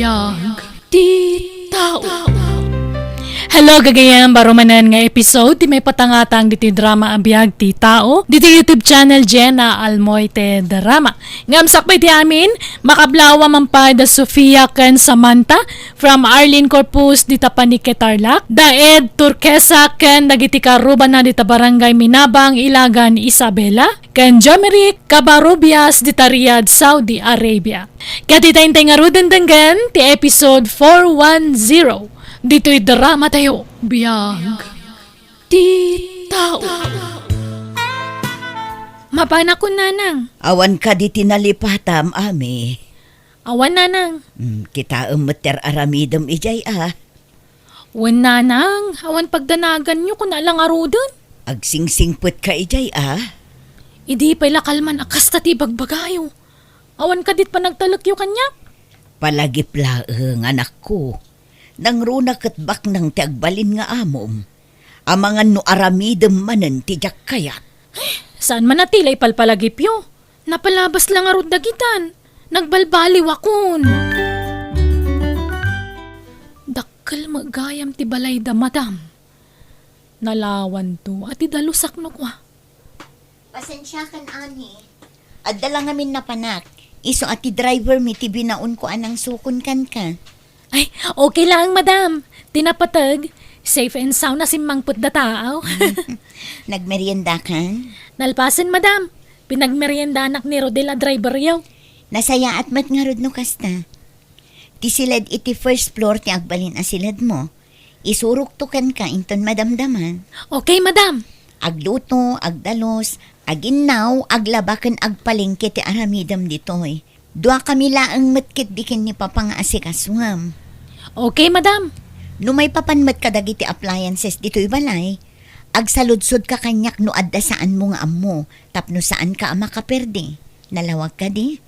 Biag Ti Tao. Hello, gagayang barumanan nga episode di may patangatang diti drama ang Biag Ti Tao diti YouTube channel JENA ALMOITE DRAMA. Ngam sakbay ti amin makablawa man pa da Sofia ken Samantha from Arlene Corpus dita Panike Tarlac, daed Turquesa ken dagiti karuban na dita Barangay Minabang Ilagan Isabela, ken Jomeric Cabarubias dita Riyadh Saudi Arabia. Katitayntay nga rudendenggan ti episode 410. Dito'y drama tayo, Biag Ti Tao. Mapana ko, nanang. Awan ka di tinalipatam, ami. Awan, nanang. Kita meter aramidem ijay Wan, nanang. Awan pagdanagan nyo kung nalang arudon. Agsingsingput ka ijay Idi pa'y lakalman akas tati bagbagayo. Awan ka dit pa nagtalakyo kanyak. Palagip-laeng anak ko. Nang runa katbak ng tiagbalin nga amom. Amangan no aramidem manen tijak kayat. Saan man natilay palpalagipyo? Napalabas lang arud dagitan. Nagbalbaliw akon. Dakkel magayam ti balay da madam. Nalawan to at idalusak no kwa. Pasensya kan, ani. Adda lang amin na panak. Iso ati driver mi ti binaon ko anang sukon kan ka. Ay, okay lang, madam. Tinapatag. Safe and sound na si Mangput da tao. Nagmerienda kan? Nalpasan, madam. Pinagmerienda anak ni Rodela driver yaw. Nasaya at mat nga rod no kasta. Ti silad iti first floor ti agbalin asilad mo. Isurok to kan ka inton madamdaman. Okay, madam. Agluto, agdalos, aginaw, aglabakan agpalingke ti aramidam ditoy. Dua kami laang matkit bikin ni papang asikaswam. Okay, madam. Numay papanmat ka dagiti appliances dito'y balay. Agsaludsod ka kanyak no adda saan mo nga ammo, tapno saan ka makaperde. Nalawag ka di?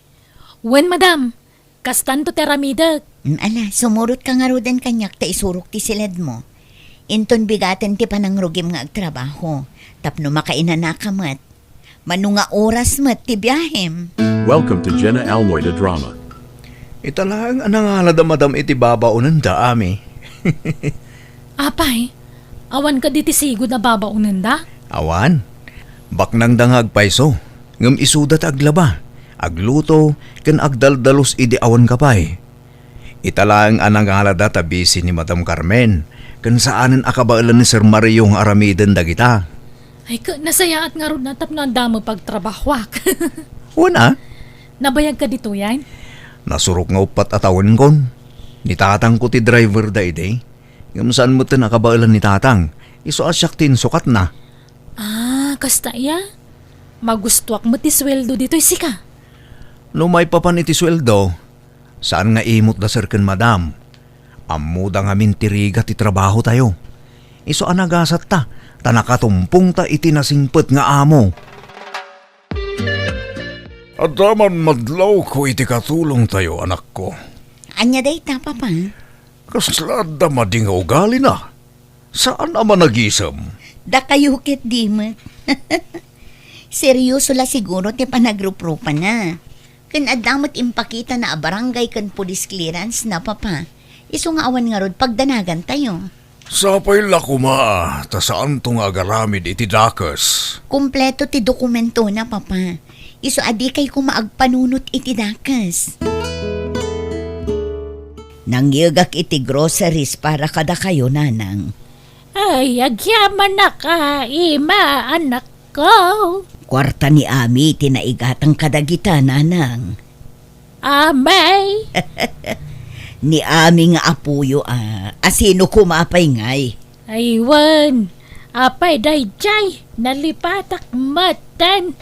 Wen, madam. Kastan to teramidag. Ala, sumurot ka nga rodan kanyak ta isurok ti silad mo. Inton bigaten ti panangrugim nga agtrabaho, tapno makainan na kamat. Manunga oras mat ti biyahem. Welcome to JENA ALMOITE DRAMA. Italang anangalad madam iti babaunan da ami. Apay, awan ka diti sigod na babaunan da? Awan, baknang dangag paiso, ngam isudat aglaba, agluto, ken agdaldalos idi awan kapay. Italang anangalad da tabisi ni Madam Carmen, ken saanen akabailan ni Sir Mario ng aramiden dagita. Ay, nasaya at nga ron natap na damo pagtrabahwak. Una, Nabayag ka dito yan? nasurok nga upat atawan kon. Ni tatang ko ti driver da ide. Ngam saan mo ti nakabailan ni tatang, iso asyak tin sukat na. Kasta iya? Magustuak mo ti sweldo dito'y sika. No may papan iti sweldo, saan nga imot da sir ken madam? Ammo da nga mintiriga ti trabaho tayo. Iso anagasat ta, tanakatumpong ta iti nasingpet nga amo. Adaman madlaw ko iti katulong tayo, anak ko. Anya day ta, papa? Kaslad da mading ugali na. Saan naman nag-isam? Da kayo kit di mat. Seryoso la siguro ti panagrupropa na. Kan adamot impakita na barangay kan police clearance na, papa. Iso nga awan nga rod pagdanagan tayo. Sapay la kuma, ta saan tong agaramid iti dakas? Kumpleto ti dokumento na, papa. Iso adi kay kumaagpanunot iti dakas. Nangyagak iti groceries para kada kayo, nanang. Ay, agyaman na ka, ima, anak ko. Kwarta ni Ami tinaigatang kadagita, nanang. Amay. Ni Ami nga apuyo asino kumapay ngay. Aywan. Apay dayjay. Nalipatak matan.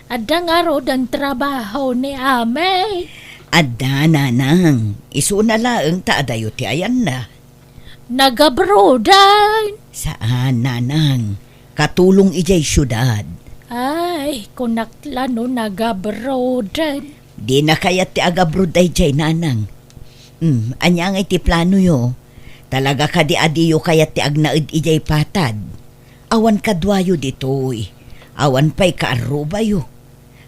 Adang arod ang trabaho ni Amay. Adda, nanang. Iso na laeng taadayo ti ayan na. Nagabrodan. Saan, nanang? Katulong ijay syudad. Ay, kunaklano nagabrodan. Di na kayat ti agabruday jay, nanang. Anya nga iti plano yo. Talaga ka di adiyo kayat ti agnaid ijay patad. Awan kadwayo ditoy. Awan pa'y kaaruba yo.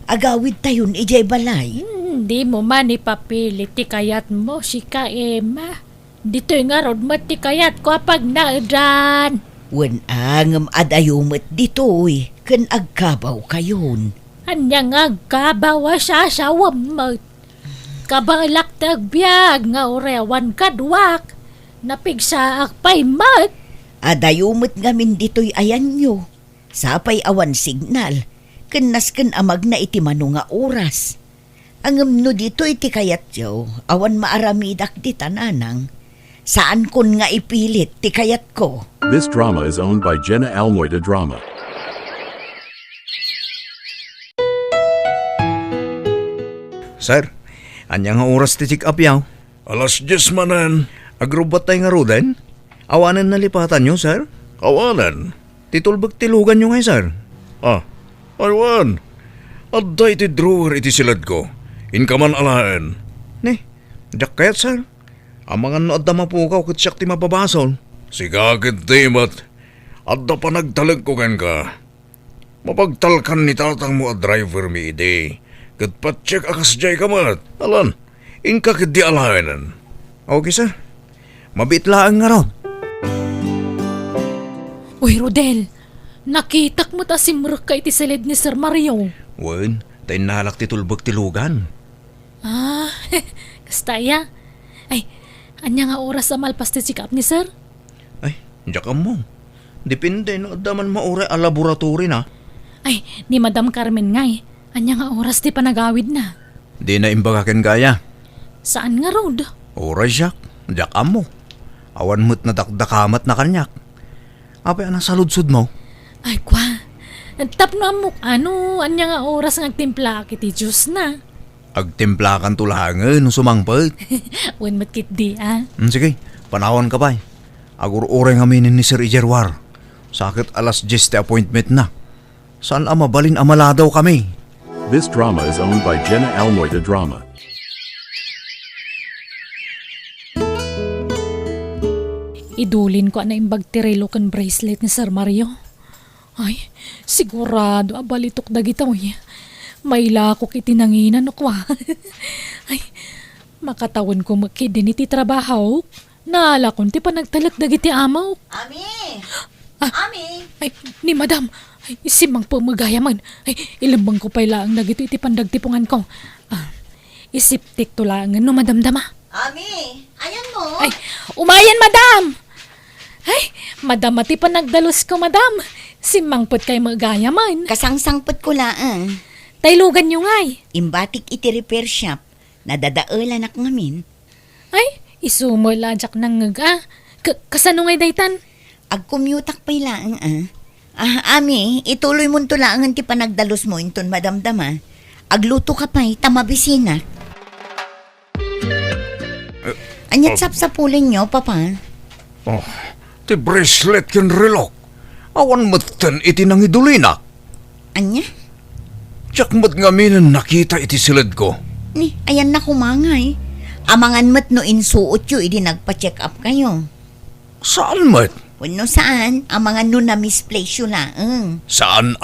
Agawid tayon ijay balay. Hindi mo man ipapilit ti kayat mo si ka Emma. Dito'y nga rod mo ti kayat ko pag naadran. Wen angam adayumet ditoy, ken agkabaw kayon. Anyang agkabawa sa asawam mo. Kabalak tagbiag nga orewan kadwak. Napigsaak pa'y mat. Adayumet ngamin ditoy ayan nyo. Sapay awan signal, ken nasken amag na iti mano nga oras. Angam no dito iti kayat yaw, awan maaramidak di tananang. Saan kun nga ipilit ti kayat ko? This drama is owned by JENA ALMOITE DRAMA. Sir, anya nga oras ti check up yaw? 10:00 manan. Agrubat tayo nga roden? Awanan na lipatan nyo, sir? Awanan. Titulbag tilugan nyo ngay, sir. Aywan. Adda iti drawer iti silad ko. Inkaman alaen. Ne, jak kayat, sir. Amangan no adda mapukaw kat siyak ti mapabasol. Sigagid timat. Adda pa nagtalag ko ken ka. Mapagtalkan ni tatang mo a driver mi ide. Kat patsek akas jay kamat. Alan, inka kit di alaenan. Okay, sir. Mabitlaan nga ron. Uy, Rodel, nakitak mo ta si Murk kay ti silid ni Sir Mario. Wen, tayo nalak ti tulbag tilugan. Kastaya. Ay, anya nga oras sa malpas ti check up ni Sir? Ay, jak mo. Depende no adda man maure a laboratory na. Ay, ni Madam Carmen ngay. Anya nga oras ti panagawid na. Di na imbagaken gaya. Saan nga road? Oras jak, jak mo. Awan mo't nadakdakamat na kanyak. Apay anang saludsod mo? Ay, kwa. Tapno amok, anya nga oras ng timpla kiti Diyos na. Agtimplakan tulahangan no sumangpet. Wen matkit di, Sige, panahon ka pa. Agur-ure ng aminin ni Sir Ijerwar. Sakit 10:00 ti appointment na. Saan mabalin amala daw kami? This drama is owned by JENA ALMOITE DRAMA. Idulin ko na imbag tirelo kan bracelet ni Sir Mario. Ay, sigurado abalitok dagitaw eh. Maila ko kiti nanginan no kwa. Ay, makatawan ko makidin iti trabaho. Naala kon ti panagtalak dagiti amaw. Ami! Ami! Ay, ni Madam. Ay, simang pumagayaman. Ay, ilambang ko pa ilaang dagito iti pandagtipungan ko. Isiptik to lang no madamdama. Ami! Ayan mo! Ay, umayan, Madam! Ay, Madam, mati pa nagdalos ko, Madam. Simangpot kay magayaman. Kasangsangpot ko laang. Taylugan nyo ngay. Imbatik iti repair shop. Nadadaelan ak ngamin. Ay, isumulajak ng nga. Kasano ngay daytan? Agkumyutak pa'y laang Ami, ituloy mo to laangan ti panagdalos mo inton madamdama. Agluto ka pa'y tamabisina. Anyat sapsapulin nyo, papa. Ti bracelet ken relok. Awan matan iti nang idulinak. Anya? Tsak mat ngaminan nakita iti silad ko. Ni, ayan na kumangay. Amangan mat no insuot yu, idi nagpa-check up kayo. Saan mat? Wano saan, amangan no na misplace yu laang. Saan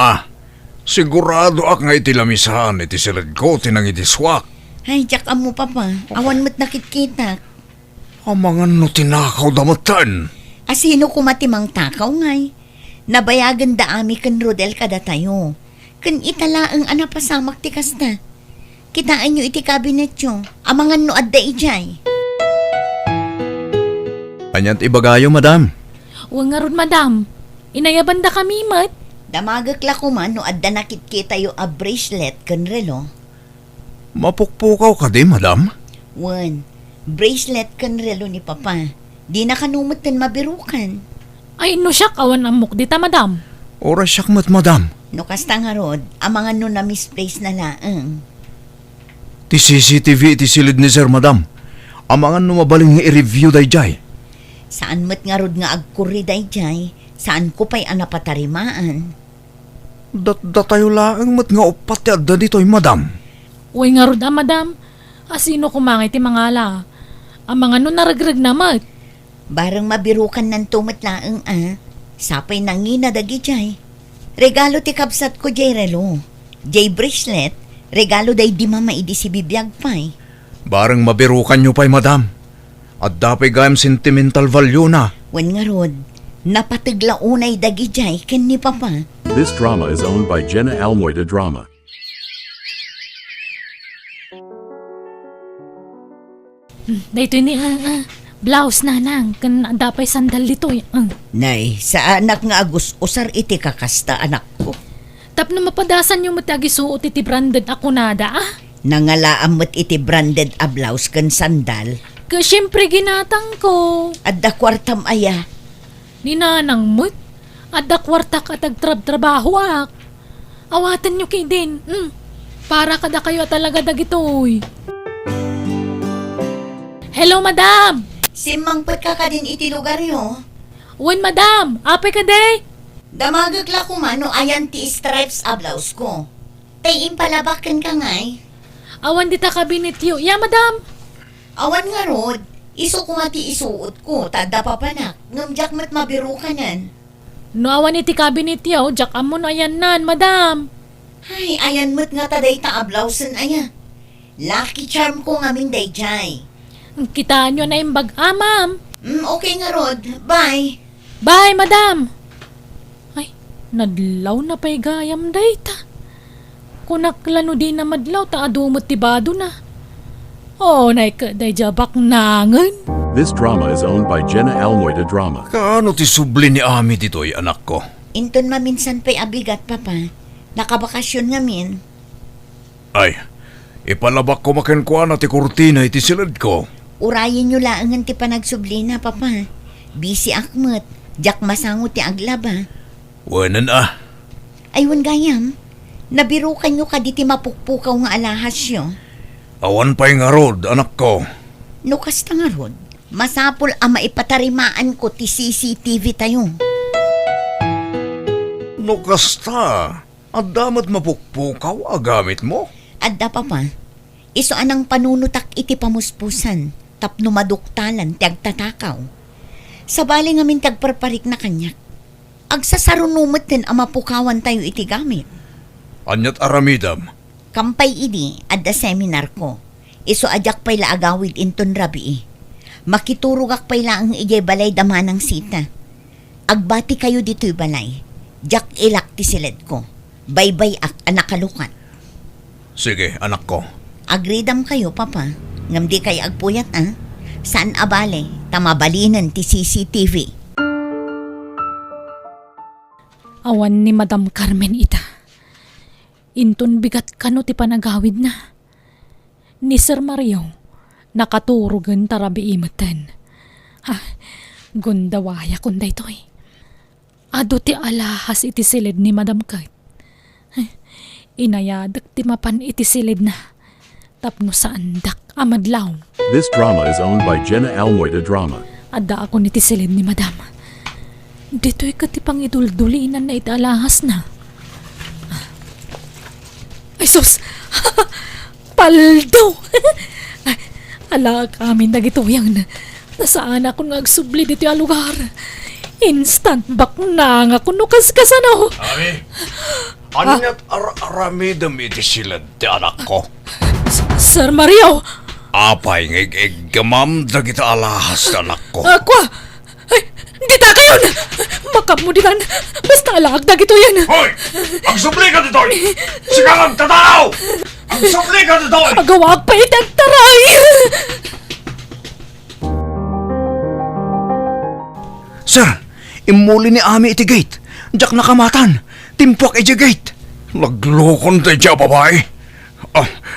Sigurado ak nga iti lamisahan iti silad ko tinang iti swak. Ay, tsak mo papa. Awan mat nakikita. Amangan no tinakaw damatan. Asino kumatimang takaw ngay. Nabayagan da ami ken Rodel kada tayo. Ken italaang anapasamak ti kasta. Kitaan nyo iti kabinet nyo. Amangan no adda ijay. Anyat ibagayo, Madam. Huwag nga ron, Madam. Inayabanda kami, mat. Damagak la ko man no adda nakitkita yo a bracelet ken relo. Mapukpukaw ka di, Madam? Wan, bracelet ken relo ni papa. Di na kanumot ten mabirukan. Ay, no siya kawan amok dita, Madam. Oras siyak mat, Madam. No kasta nga rod, amangan no na misplace na laang. Ti CCTV iti silid ni Sir, Madam. Amangan no mabaling nga i-review day jay. Saan mat nga rod nga agkuri dayjay, saan ko pa'y anapatarimaan. Datayo laang mat nga upat ti adda dito'y, Madam. Uy nga ron, Madam. Asino kumangay ti mga ala. Ang mga no naragrag na, mat. Barang mabirukan ng tumat laang sapay nangina dagi jay. Regalo ti kapsat ko jay relo. Jay bracelet, Regalo day di mamaidi si Bibiag pa'y. Barang mabirukan nyo pa'y madam. At dapay gayam sentimental value na. Wen nga rod, napatigla unay dagi jay ken ni Papa. This drama is owned by JENA ALMOITE DRAMA. Dito ni blouse na nang kan dapay sandal dito. Nay, sa anak nga agus usar iti kakasta anak ko. Tapno mapadasan yung matagi suot iti branded ako nada Nangalaam mo't iti branded a blouse kan sandal. Ka syempre ginatang ko. Adda kwartam aya. Ni nanang mo't. Adda kwarta ka tagtrabaho ak. Awatan nyo kay din. Para kada kayo talaga dagitoy. Hello, madam! Simangpet ka din iti lugar yo. Wen, madam! Apay ka day! Damagagla ko man no ayan ti stripes a blouse ko. Tay impalabakan ka ngay. Awan dita kabinityo. Ya, madam! Awan nga rod, iso ko nga ti isuot ko, tada papanak, ngamjak mat mabiru ka nan. No awan iti kabinityo, jak amon ayan nan, madam! Ay, ayan mat nga taday ta a blousean aya. Lucky charm ko ngaming dayjay. Kita nyo na yung bag, ma'am! Okay nga rod, bye. Bye, madam! Ay, nadlaw na pa'y gayam day ta. Kunaklano di na madlaw ta adumot tibado na. Oh, day jabak nangan. This drama is owned by JENA ALMOITE DRAMA. Kaano ti subli ni Ami dito'y anak ko? Inton maminsan pa'y abigat, Papa. Nakabakasyon ngamin. Ay, ipalabak ko makenkuan na ti kurtina iti silid ko. Urayin nyo laangan ti panagsubli na, Papa. Busy akmet, jak masangot ti aglaba. Wanan Aywan gayam, nabirukan nyo ka di ti mapukpukaw nga alahas yo. Awan pa'y nga rod, anak ko. No kasta nga rod, masapol ang maipatarimaan ko ti CCTV tayo. No kasta, at damat mapukpukaw agamit mo. Adda, Papa, iso anang panunutak iti pamuspusan, tapno maduktalan ti agtatakaw. Sabali ngamin tagparparik na kanyak. Agsasarunumot din ang mapukawan tayo iti gamit. Anyat aramidam. Kampay idi, adda seminar ko. Iso adyak pay laagawid inton rabi. Makiturugak pay laang ijay balay damanang sita. Agbati kayo dito'y balay. Jak ilak ti silid ko. Baybay ak anakalukat. Sige, anak ko. Agridam kayo, Papa. Ngam di kayo agpuyat, Saan abale, tamabalinan ti CCTV. Awan ni Madam Carmen ita. Inton bigat kano ti panagawid na. Ni Sir Mario, nakaturugan tarabi imatan. Gundawaya kunday to'y. Ado ti alahas iti silid ni Madam Kate. Inayadak ti mapan iti silid na. Tapno sa andak amadlaw. This drama is owned by JENA ALMOITE DRAMA. Ada ako ni ti silid ni Madam. Dito'y katipang iduldulinan na italahas na. Ay sus! Paldo! Ala kami nagituyang na. Nasaan ako nga agsubli dito yung lugar. Instant back na nga kuno kaskasan ako. Ami, anyat aramidam iti silid ti anak ko. Sir Mario! Apay ngig gamam dagita alahas anak ko. Aqua! Ay, dita kayo na! Makap mo ditan! Basta alagdag ito yan! Hoy! Ang subli ka dito! Sigang agtatakaw! Ang subli ka dito! Agawag pa itagtaray! Sir, imuli ni Ami iti gate. Jak nakamatan. Timpuak iti gate. Naglukon tayo dyan, babae.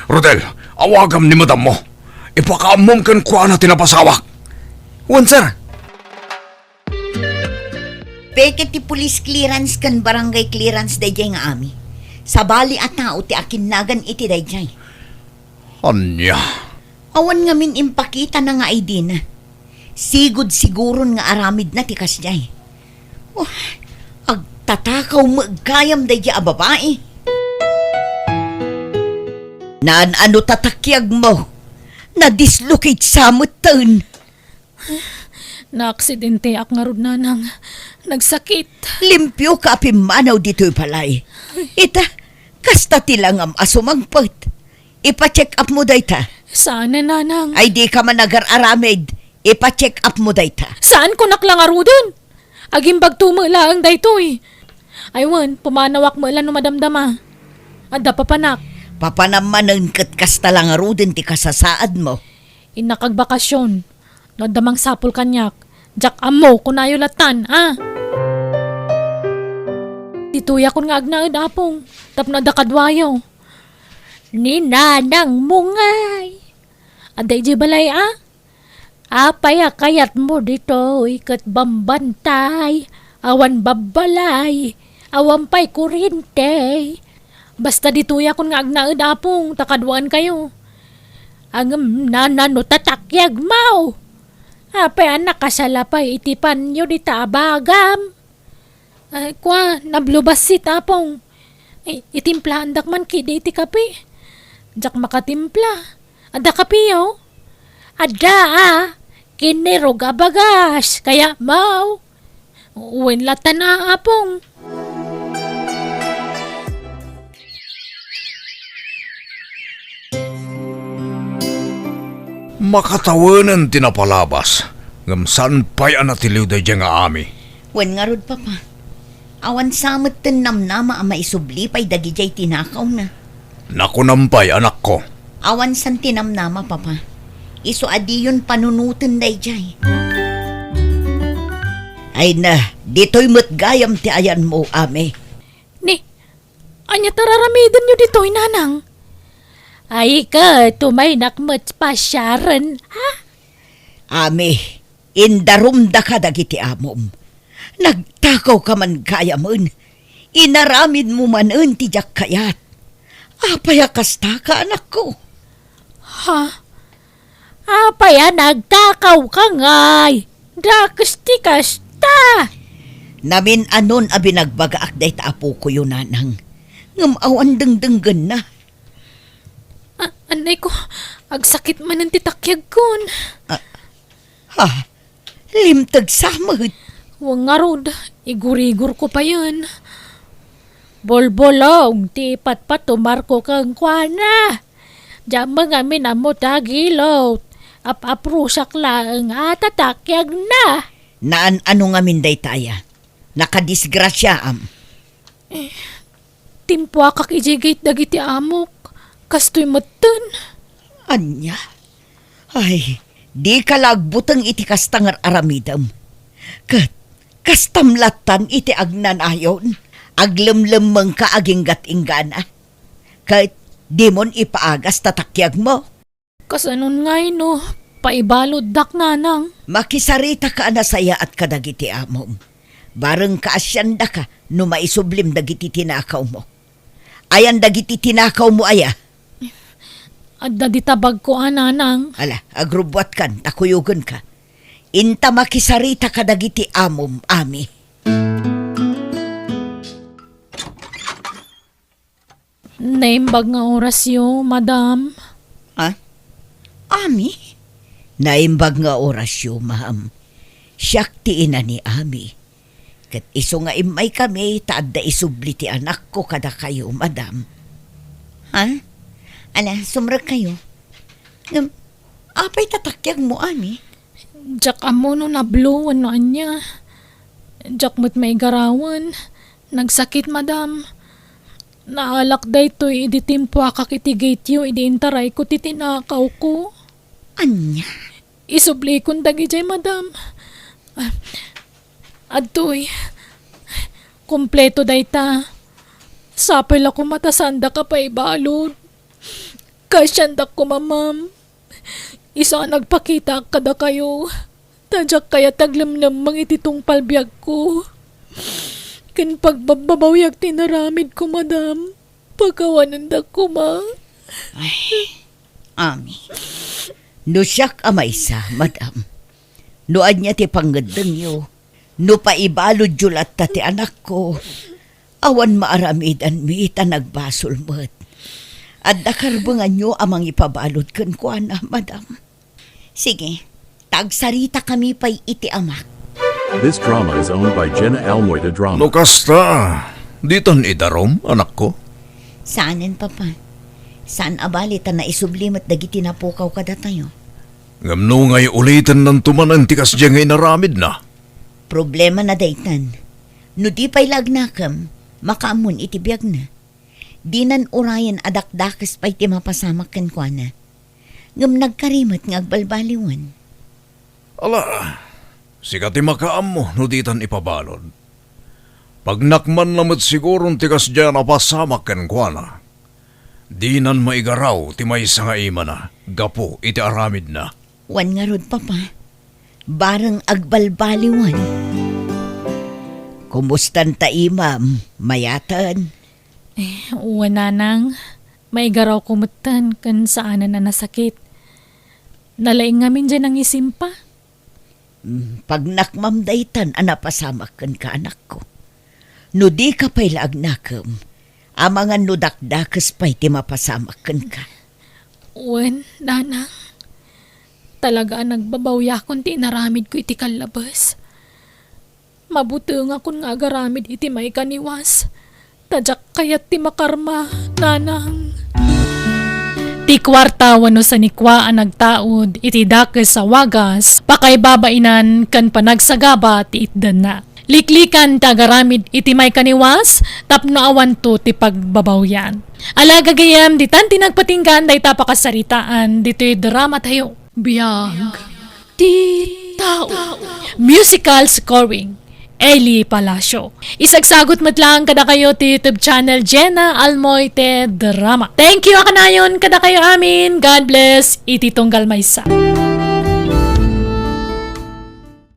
Rodel, awagam ni madam mo. Ipakaamom kan kuha na tinapasawak. Wan, sir. Peke ti police clearance kan barangay clearance dayjay nga ami. Sabali at tao ti akinagan iti dayjay. Anya? Awan nga min impakita na nga ID na. Sigud siguron nga aramid na ti kasjay. Oh, agtatakaw magkayam dayjay a babae. Naan ano tatakyag mo? Na-dislocate sa mutan. Na-aksidente ak nga rod nanang nagsakit. Limpyo ka apimanaw dito'y palay. Ita, Kasta tilang am asumangpot. Ipa-check up mo dayta. Saan na, nanang? Ay di ka man nagar-aramid. Ipa-check up mo dayta. Saan ko naklangaro din? Aging bagtumula ang daytoy. Aywan, pumanawak mo ilan no madamdama. Adda papanak. Papanamanan kat kasta lang arudin ti kasasaad mo. Inakagbakasyon. Nadamang sapol kanyak. Jak amo kunayo latan, ah. Tituya kon nga agnaad apong. Tapno da kadwayo. Ni nanang mungay. Aday di balay, ah. Apaya kayat mo dito, ikat bambantay. Awan babalay. Awan pa'y kurinte. Basta dituya kon nga agnaad apong. Takadwaan kayo. Ang nanano tatakyag mau. Apay anak kasalapay itipan nyo di taabagam. Ay kwa, nablubas si tapong. Ay, itimpla andak man kidi iti kape. Jak makatimpla. Ada kapiyo. Ada kinirog abagas. Kaya mau. Uwin latan na apong. Makatawanan tinapalabas. Ngam saan pa'y anatiliw da dyan nga ami. Wen nga rod, papa. Awan samot ten namnama ang maisubli pa'y dagijay tinakaw na. Nakunampay anak ko. Awan san tinamnama, papa. Iso adi yun panunutin dayjay. Ay na, dito'y matgayam ti ayan mo, ame. Ni, anya tararamidin nyo dito'y nanang. Ay ka, tumaynak mo't pasyaran, ha? Ame, indarumda ka dagiti amom. Nagtakaw ka man kaya mon. Inaramid mo man ti jak kayat. Apaya kasta ka, anak ko. Ha? Apaya nagtakaw ka ngay. Dakas kasta. Namin anon abinagbagaak day taapo ko yun, nanang. Ngamawan dengdenggan na. Anay ko, agsakit man ang titakyag kon. Ha, limtag samad. Huwag nga rod, igurigur ko pa yun. Bolbolong, ti patpatumar ko kang kwana. Diyan mga minamo tagilot. Aprusak lang atatakyag na. Naan ano nga minday taya? Nakadisgrasya am. Timpwa kak ijigate dagiti amok. Kastoy matan. Anya? Ay, di ka lagbutang iti kastangar aramidam. Kastamlatan iti agnan ayon. Aglemlemeng ka aginggat inggana. Kahit di mon ipaagas tatakyag mo. Kasanon ngay no, paibalod dak nanang. Makisarita ka na saya at kadagiti amom. Bareng kaasyanda ka no maisublim dagiti tinakaw mo. Ayan dagiti tinakaw mo aya. Adda di tabag ko nanang. Ala, agrubwat kan, takuyugan ka. Inta makisarita ka dagiti amom, ami. Naimbag nga orasyo, madam. Ha? Ami? Naimbag nga orasyo, ma'am. Siyak ti ina ni ami. Kat iso nga imay kami, taad da isubli ti anak ko kada kayo, madam. Ha? Ala, sumrag kayo. Apay tatakyag mo, ami? Jak amo no nabluwan no anya. Jak mo't may garawan. Nagsakit, madam. Naalak day to'y iditimpwa kakitigate yu, idiintaray ko titinakaw ko. Anya? Isubli kong dagijay, madam. Adtoy, kompleto day ta. Sapay la ko matasanda ka pa ibalod. Kasyandak ko, mamam. Isa nagpakita kada kayo. Tadyak kaya taglamlam mang ititong palbiag ko. Kin pagbabawyak tinaramid ko, madam. Pagkawanandak ko, ma. Ay, ami. No siyak amay sa, madam. Noad niya ti panggadang yo. No paibalod julat ta ti anak ko. Awan maaramidan mi ita nagbasol mo't. At nakarbangan nyo amang ipabalod kan ko, na, madam. Sige, tagsarita kami pa'y iti amak. This drama is owned by JENA ALMOITE DRAMA. No kasta. Diton idarom, anak ko. Saanin, Papa? Saan abalita na isublimat dagiti napukaw kada tayo? Ngamno ngay ulitin ng tumanan tikas dyan ngay naramid na. Problema na daytan. No di pa'y lagnakam, makaamun itibiyag na. Dinan urayan adakdakes pa'y ti mapasamak ken kwa na. Ngam nagkarimat ng agbalbaliwan. Ala, sikati makaam mo no ditan ipabalod. Pag nakman namat sigurong tikas dyan napasamak ken kwa na. Dinan maigaraw ti may nga ima na, gapo iti aramid na. Wan nga rod, Papa. Barang agbalbaliwan. Kumustan ta imam, mayatan. Wala nang, may garaw kumutan kan saanan na nasakit. Nalaing ngamin dyan ang isimpa. Pag nakmamdaytan, anapasamak ka anak ko. No di ka pa'y laagnakam, amangan no dakdakas pa'y ti mapasamak ka. Wen, nanang. Talaga nagbabawya kung ti naramid ko iti kalabas. Mabuti nga kung nga agaramid iti may kaniwas. Tadyak kayat ti makarma, nanang. Ti kwarta wano sa nikwa ang nagtaod iti dakes sa wagas, pakay babainan kan panagsagaba ti itdan na. Liklikan tagaramid iti may kaniwas, tapno awan to ti pagbabawyan. Alaga gayam, ditan tinagpatinggan day tapakasaritaan, dito'y drama tayo. Biag Ti Tao. Musical scoring, Eli Palacio. Isagsagot matlang kada kayo ti YouTube channel JENA ALMOITE DRAMA. Thank you akanayon kada kayo amin. God bless. Iti tunggal maysa.